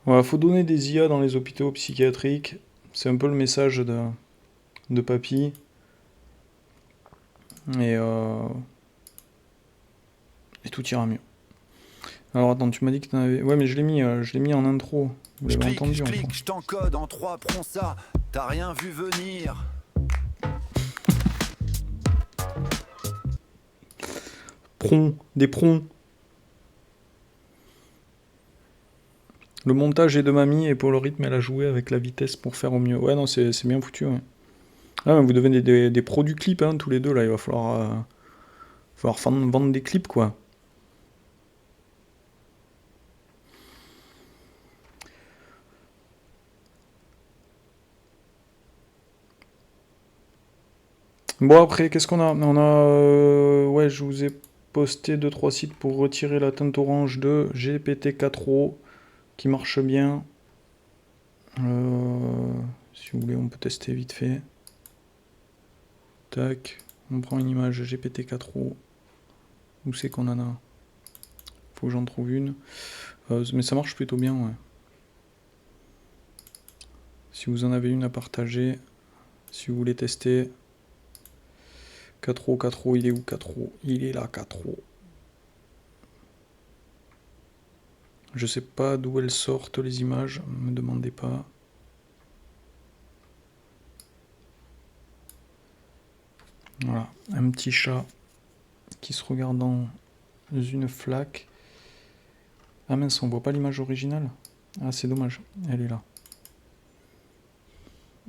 Voilà, faut donner des IA dans les hôpitaux psychiatriques. C'est un peu le message de Papy. Et tout ira mieux. Alors attends, tu m'as dit que t'en avais... Ouais, mais je l'ai mis en intro. Vous l'avez entendu. Je clique, je t'encode en 3, prends ça. T'as rien vu venir. Des prons. Le montage est de mamie et pour le rythme, elle a joué avec la vitesse pour faire au mieux. Ouais, non, c'est bien foutu, ouais. Ah, vous devenez des pros du clip, hein, tous les deux, là. Il va falloir vendre des clips, quoi. Bon, après, qu'est-ce qu'on a? On a... ouais, je vous ai posté 2-3 sites pour retirer la teinte orange de GPT-4o, qui marche bien. Si vous voulez, on peut tester vite fait. Tac, on prend une image GPT-4o. Où c'est qu'on en a? Faut que j'en trouve une. Mais ça marche plutôt bien, ouais. Si vous en avez une à partager, si vous voulez tester. 4o, il est où 4o? Il est là, 4o. Je sais pas d'où elles sortent les images, ne me demandez pas. Voilà, un petit chat qui se regarde dans une flaque. Ah mince, on voit pas l'image originale. Ah, c'est dommage, elle est là.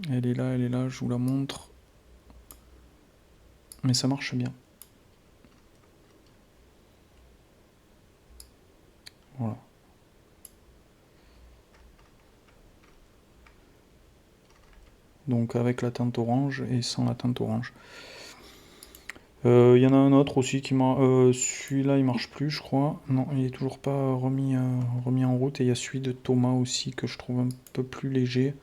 Elle est là, je vous la montre. Mais ça marche bien. Voilà. Donc avec la teinte orange et sans la teinte orange. Il y en a un autre aussi qui m'a... celui-là il marche plus je crois. Non, il est toujours pas remis en route. Et il y a celui de Thomas aussi que je trouve un peu plus léger.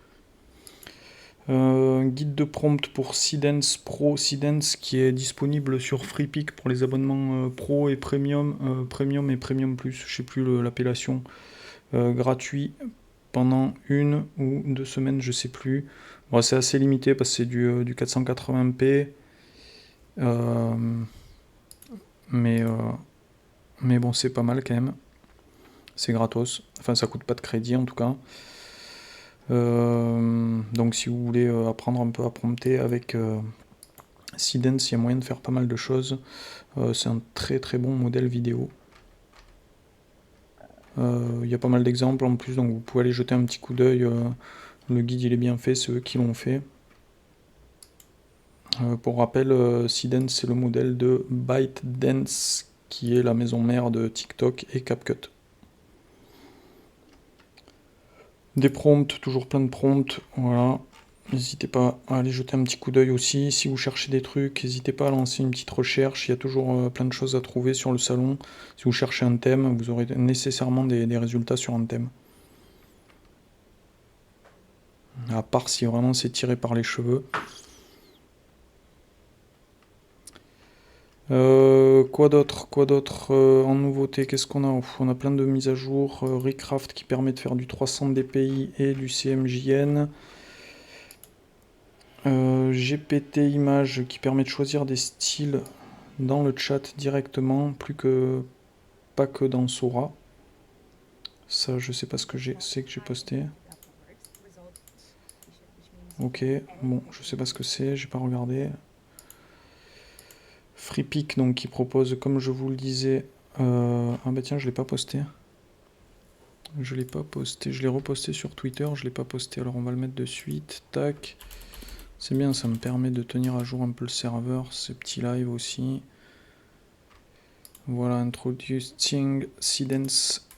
Un guide de prompt pour Seedance Pro. Seedance qui est disponible sur FreePic pour les abonnements Pro et Premium. Premium et Premium Plus, je sais plus l'appellation. Gratuit pendant 1 ou 2 semaines, je sais plus. Bon, c'est assez limité parce que c'est du 480p. Mais bon, c'est pas mal quand même. C'est gratos. Enfin, ça coûte pas de crédit en tout cas. Donc si vous voulez apprendre un peu à prompter avec Seedance, il y a moyen de faire pas mal de choses. C'est un très très bon modèle vidéo. Il y a pas mal d'exemples en plus, donc vous pouvez aller jeter un petit coup d'œil. Le guide il est bien fait, c'est eux qui l'ont fait. Pour rappel, Seedance c'est le modèle de ByteDance qui est la maison mère de TikTok et CapCut. Des prompts, toujours plein de prompts, voilà. N'hésitez pas à aller jeter un petit coup d'œil aussi. Si vous cherchez des trucs, n'hésitez pas à lancer une petite recherche. Il y a toujours plein de choses à trouver sur le salon. Si vous cherchez un thème, vous aurez nécessairement des résultats sur un thème. À part si vraiment c'est tiré par les cheveux. Quoi d'autre en nouveauté? Qu'est-ce qu'on a? On a plein de mises à jour. Recraft qui permet de faire du 300 dpi et du CMJN. GPT Image qui permet de choisir des styles dans le chat directement, pas que dans Sora. Ça, je sais pas ce que c'est que j'ai posté. Ok, bon, je sais pas ce que c'est, j'ai pas regardé. FreePic, donc qui propose, comme je vous le disais... Ah bah tiens, je l'ai pas posté. Je l'ai pas posté, je l'ai reposté sur Twitter, je l'ai pas posté, alors on va le mettre de suite, tac. C'est bien, ça me permet de tenir à jour un peu le serveur, ces petits lives aussi. Voilà, Introducing Seedance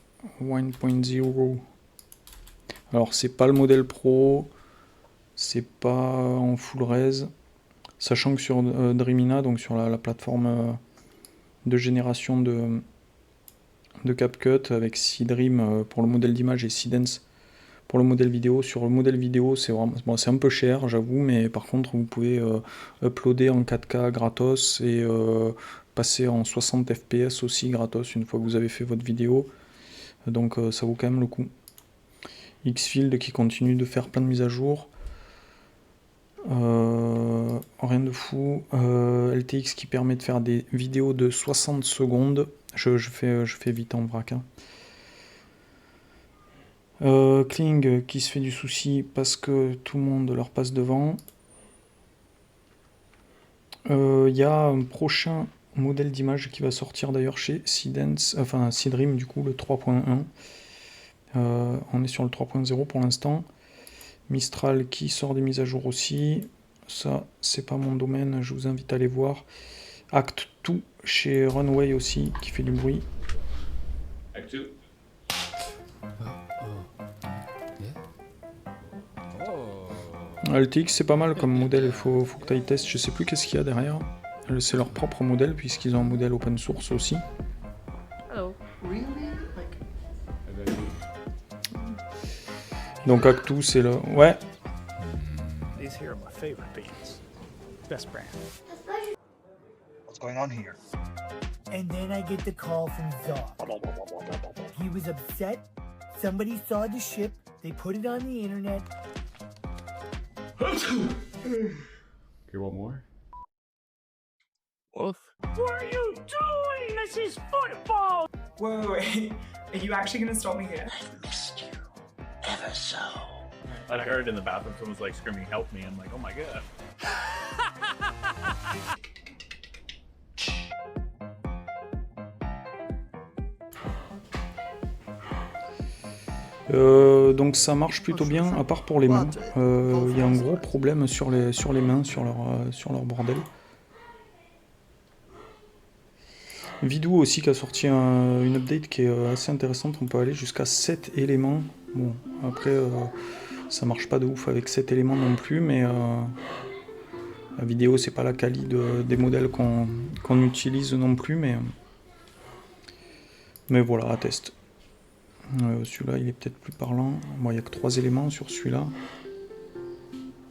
1.0. Alors c'est pas le modèle Pro, c'est pas en full res, sachant que sur Dreamina, donc sur la plateforme de génération de CapCut avec Seedream pour le modèle d'image et Seedance pour le modèle vidéo. Sur le modèle vidéo, c'est vraiment, bon, c'est un peu cher, j'avoue, mais par contre, vous pouvez uploader en 4K gratos et passer en 60 fps aussi gratos une fois que vous avez fait votre vidéo. Donc ça vaut quand même le coup. Xfield qui continue de faire plein de mises à jour. Rien de fou. LTX qui permet de faire des vidéos de 60 secondes. Je fais vite en vrac. Hein. Kling qui se fait du souci parce que tout le monde leur passe devant. Il y a un prochain modèle d'image qui va sortir d'ailleurs chez Seedance, enfin Seedream du coup, le 3.1. On est sur le 3.0 pour l'instant. Mistral qui sort des mises à jour aussi. Ça, c'est pas mon domaine, je vous invite à aller voir. Act 2 chez Runway aussi, qui fait du bruit. Act 2. LTX c'est pas mal comme modèle, il faut que tu ailles tester, je sais plus qu'est-ce qu'il y a derrière. C'est leur propre modèle puisqu'ils ont un modèle open source aussi. Oh, really? Donc Actu c'est le... Ouais. These here are my favorite beans. Best brand. What's going on here? And then I get the call from Zog. He was upset. Somebody saw the ship. They put it on the internet. You want more? Wolf. What are you doing? This is football! Wait. Are you actually gonna stop me here? I've missed you. Ever so. I heard in the bathroom someone's like screaming, help me. I'm like, oh my god. Donc ça marche plutôt bien, à part pour les mains. Il y a un gros problème sur les mains, sur leur bordel. Vidoo aussi qui a sorti une update qui est assez intéressante, on peut aller jusqu'à 7 éléments. Bon, après ça marche pas de ouf avec 7 éléments non plus, mais la vidéo c'est pas la qualité des modèles qu'on utilise non plus, mais voilà, à test. Celui-là il est peut-être plus parlant. Bon, il n'y a que 3 éléments sur celui-là.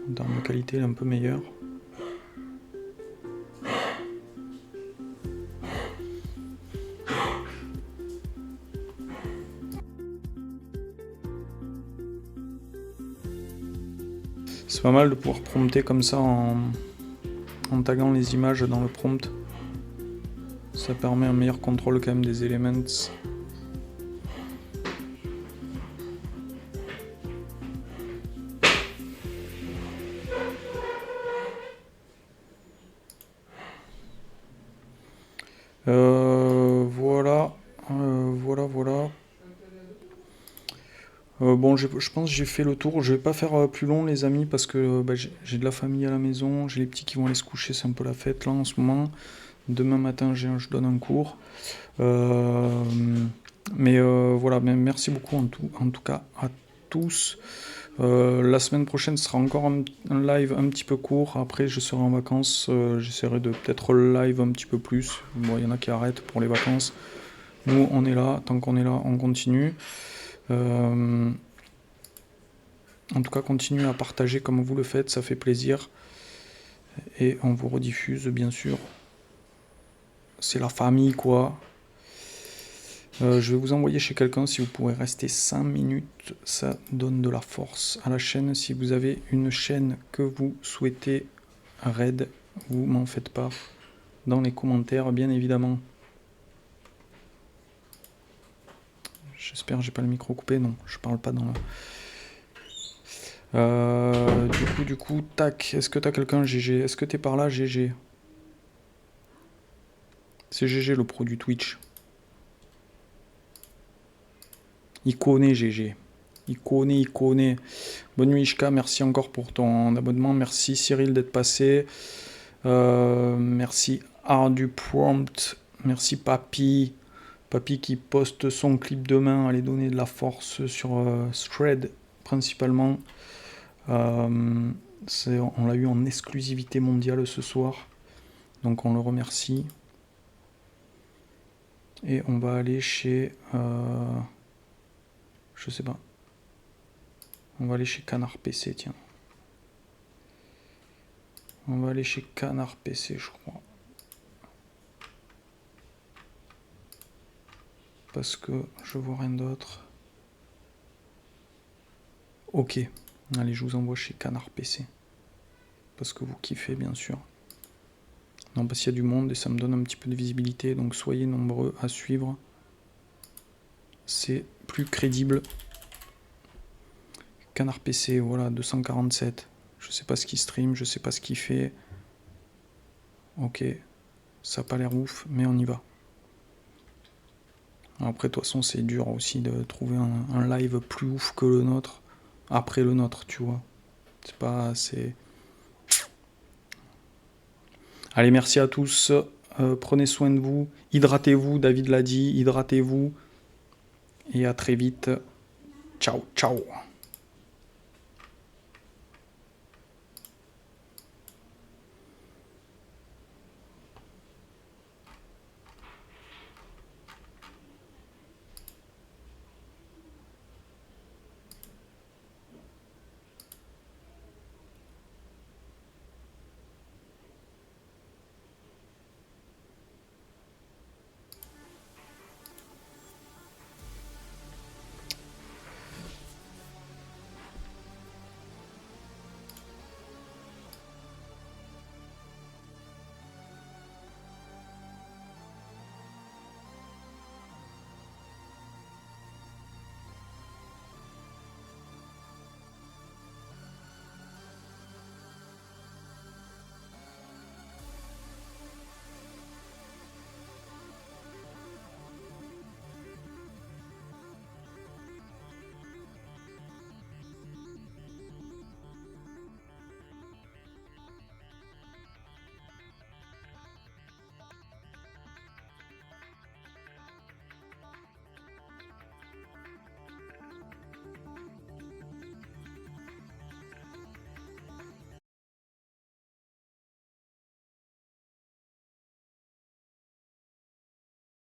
En termes de qualité, il est un peu meilleur. C'est pas mal de pouvoir prompter comme ça en taguant les images dans le prompt. Ça permet un meilleur contrôle quand même des elements. Voilà. Bon, je pense que j'ai fait le tour. Je vais pas faire plus long, les amis, parce que j'ai de la famille à la maison. J'ai les petits qui vont aller se coucher. C'est un peu la fête là en ce moment. Demain matin, je donne un cours. Mais voilà, merci beaucoup en tout cas à tous. La semaine prochaine sera encore un live un petit peu court. Après, je serai en vacances. J'essaierai de peut-être live un petit peu plus. Bon, il y en a qui arrêtent pour les vacances. Nous, on est là. Tant qu'on est là, on continue. En tout cas, continuez à partager comme vous le faites. Ça fait plaisir. Et on vous rediffuse, bien sûr. C'est la famille, quoi. Je vais vous envoyer chez quelqu'un si vous pourrez rester 5 minutes, ça donne de la force à la chaîne. Si vous avez une chaîne que vous souhaitez raid, vous m'en faites part dans les commentaires, bien évidemment. J'espère que j'ai pas le micro coupé. Non, je parle pas dans le... Du coup, tac. Est-ce que t'as quelqu'un, GG? Est-ce que t'es par là, GG? C'est GG, le pro du Twitch. Il connaît, GG. Il connaît. Bonne nuit, Ishka. Merci encore pour ton abonnement. Merci, Cyril, d'être passé. Merci, Ardu Prompt. Merci, Papy. Papy qui poste son clip demain. Allez donner de la force sur Thread, principalement. On l'a eu en exclusivité mondiale ce soir. Donc, on le remercie. Et on va aller chez... je sais pas. On va aller chez Canard PC, tiens. On va aller chez Canard PC, je crois. Parce que je vois rien d'autre. Ok. Allez, je vous envoie chez Canard PC. Parce que vous kiffez, bien sûr. Non, parce qu'il y a du monde et ça me donne un petit peu de visibilité. Donc soyez nombreux à suivre. C'est plus crédible. Canard PC, voilà, 247. Je sais pas ce qu'il stream, je sais pas ce qu'il fait. Ok, ça n'a pas l'air ouf, mais on y va. Après, de toute façon, c'est dur aussi de trouver un live plus ouf que le nôtre. Après le nôtre, tu vois. C'est pas assez... Allez, merci à tous. Prenez soin de vous. Hydratez-vous, David l'a dit. Hydratez-vous. Et à très vite. Ciao, ciao.